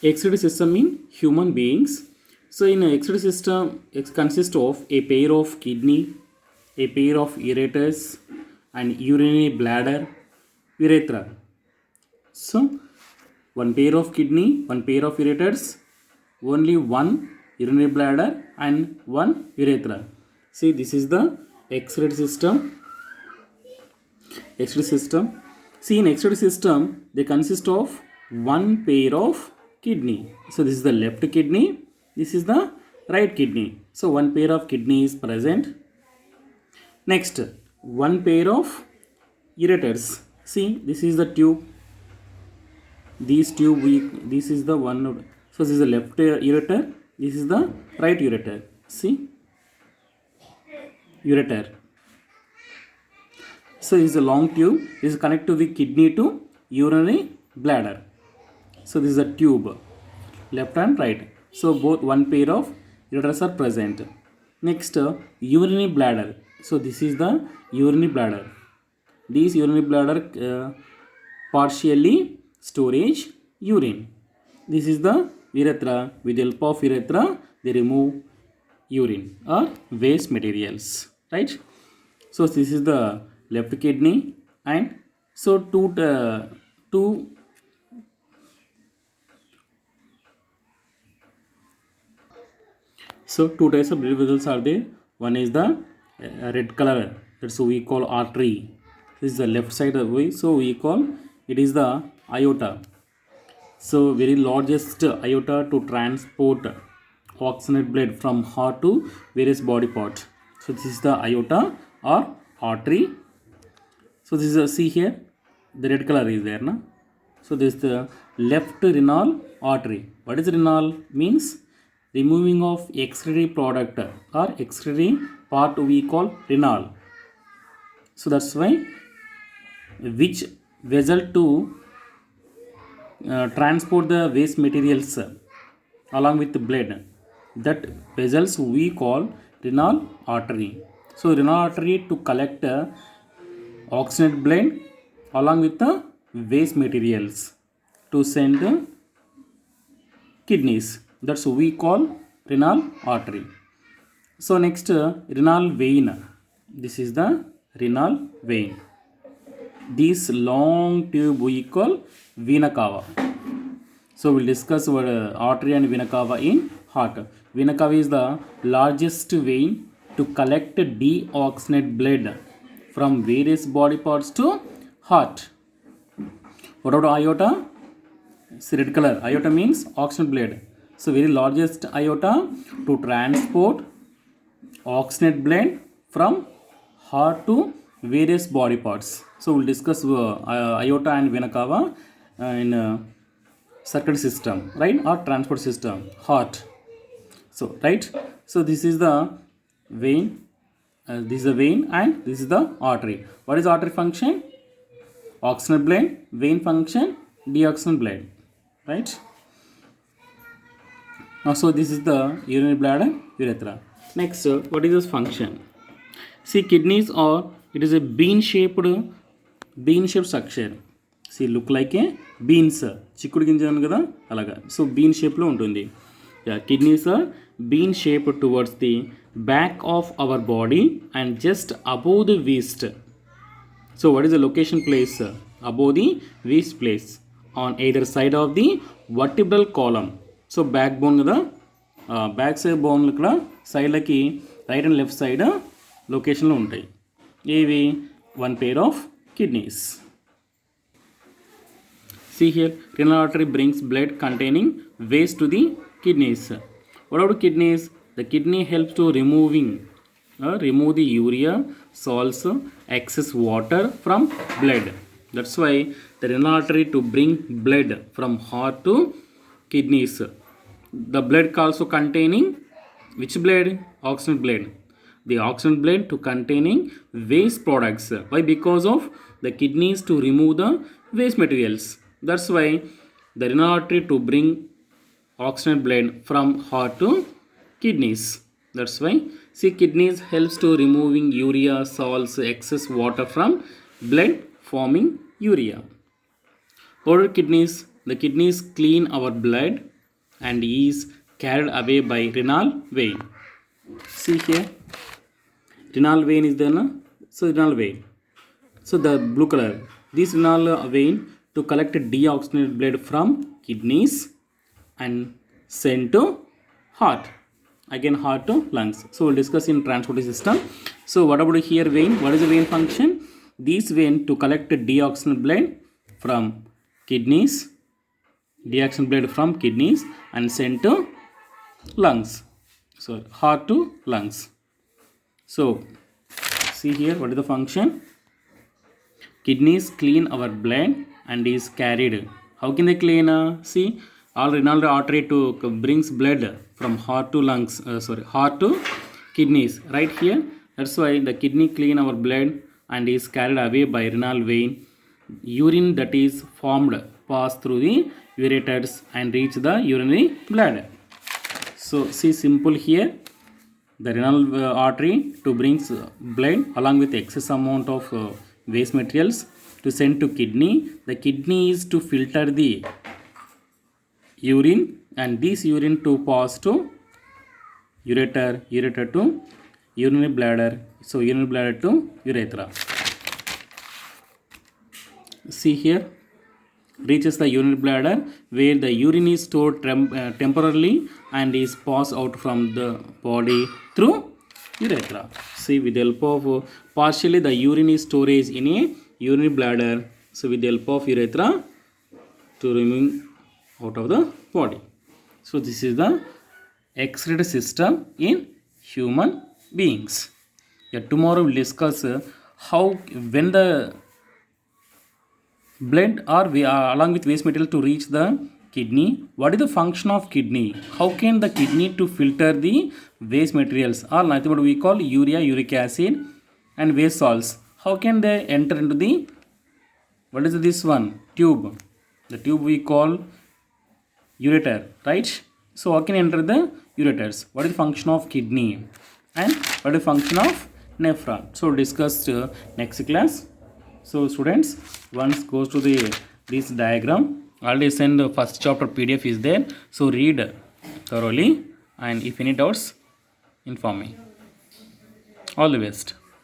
Excretory system in human beings. So in a excretory system, it consists of a pair of kidney, a pair of ureters, and urinary bladder, urethra. So one pair of kidney, one pair of ureters, only one urinary bladder, and one urethra. See, this is the excretory system. Excretory system. See, in excretory system, they consist of one pair of kidney. So this is the left kidney. This is the right kidney. So one pair of kidney is present. Next, one pair of ureters. See, this is the tube. This is the one. So this is the left ureter. This is the right ureter. See, ureter. So this is a long tube. This is connected to the kidney to urinary bladder. So this is a tube, left and right. So both one pair of ureters are present. Next, urinary bladder. So this is the urinary bladder. This urinary bladder partially storage urine. This is the urethra. With the help of urethra, they remove urine or waste materials. Right. So this is the left kidney, and so two types of blood vessels are there. One is the red color, that's we call artery. This is the left side of the way, so we call it is the aorta. So very largest aorta to transport oxygenated blood from heart to various body parts. So this is the aorta or artery. So this is a, see here, the red color is there, na? So this is the left renal artery. What is renal? Means removing of excretory product or excretory part we call renal. So that's why which vessel to transport the waste materials along with the blood, that vessels we call renal artery. So renal artery to collect oxygenated blood along with the waste materials to send kidneys. That's we call renal artery. So next, renal vein. This is the renal vein. This long tube we call vena cava. So we'll discuss what artery and vena cava in heart. Vena cava is the largest vein to collect deoxygenated blood from various body parts to heart. What about aorta? It's red color. Aorta means oxygen blood. So very largest aorta to transport oxygenated blood from heart to various body parts. So we'll discuss aorta and vena cava in circulatory system, right, or transport system, heart. So right. So this is the vein. This is the vein and this is the artery. What is artery function? Oxygen blood. Vein function, deoxygen blood. Right. So this is the urinary bladder, urethra. Next, what is its function? See, kidneys are, it is a bean shaped structure. See, look like a beans. చిక్కుడు గింజ కదా అలాగా. So bean shape లో ఉంటుంది. Yeah, kidneys are bean shaped towards the back of our body and just above the waist. So what is the location place? Above the waist place on either side of the vertebral column. So back bone కదా, back side bone ఇక్కడ సైడ్లకి right and left side లొకేషన్లో ఉంటాయి. ఏవి? One pair of kidneys. See here, renal artery brings blood containing waste to the kidneys. What about kidneys? The kidney helps to remove the urea, salts, excess water from blood. That's why the renal artery to bring blood from heart to kidneys. The blood also containing which blood? Oxygen blood. The oxygen blood to containing waste products. Why? Because of the kidneys to remove the waste materials. That's why the renal artery to bring oxygen blood from heart to kidneys. That's why, see, kidneys helps to removing urea, salts, excess water from blood, forming urea. What are kidneys? the kidneys clean our blood and is carried away by renal vein. See here, renal vein is there, no? So renal vein. So the blue color, this renal vein to collect deoxygenated blood from kidneys and send to heart. Again heart to lungs. So we'll discuss in transportation system. So what about here vein? What is the vein function? This vein to collect deoxygenated blood from kidneys, and send to lungs. So heart to lungs. So see here, what is the function? Kidneys clean our blood and is carried. How can they clean? See, all renal artery to brings blood from heart to lungs. Heart to kidneys. Right here. That's why the kidney clean our blood and is carried away by renal vein. Urine that is formed pass through the ureters and reach the urinary bladder. So see simple here. The renal artery to brings blood along with excess amount of waste materials to send to kidney. The kidney is to filter the urine and this urine to pass to ureter to urinary bladder. So urinary bladder to urethra. See here, reaches the urinary bladder where the urine is stored temporarily and is passed out from the body through urethra. See, with the help of partially the urine is storage in a urinary bladder. So with the help of urethra to remove out of the body. So this is the excretory system in human beings. Yeah, tomorrow we'll discuss how when the blood or along with waste material to reach the kidney, what is the function of kidney? How can the kidney to filter the waste materials or nothing but we call urea, uric acid and waste salts? How can they enter into the, what is this one? Tube. The tube we call ureter, right? So how can enter the ureters? What is the function of kidney and what is the function of nephron? So discussed next class. So students, once goes to this diagram, already send the first chapter PDF is there. So read thoroughly and if any doubts, inform me. All the best.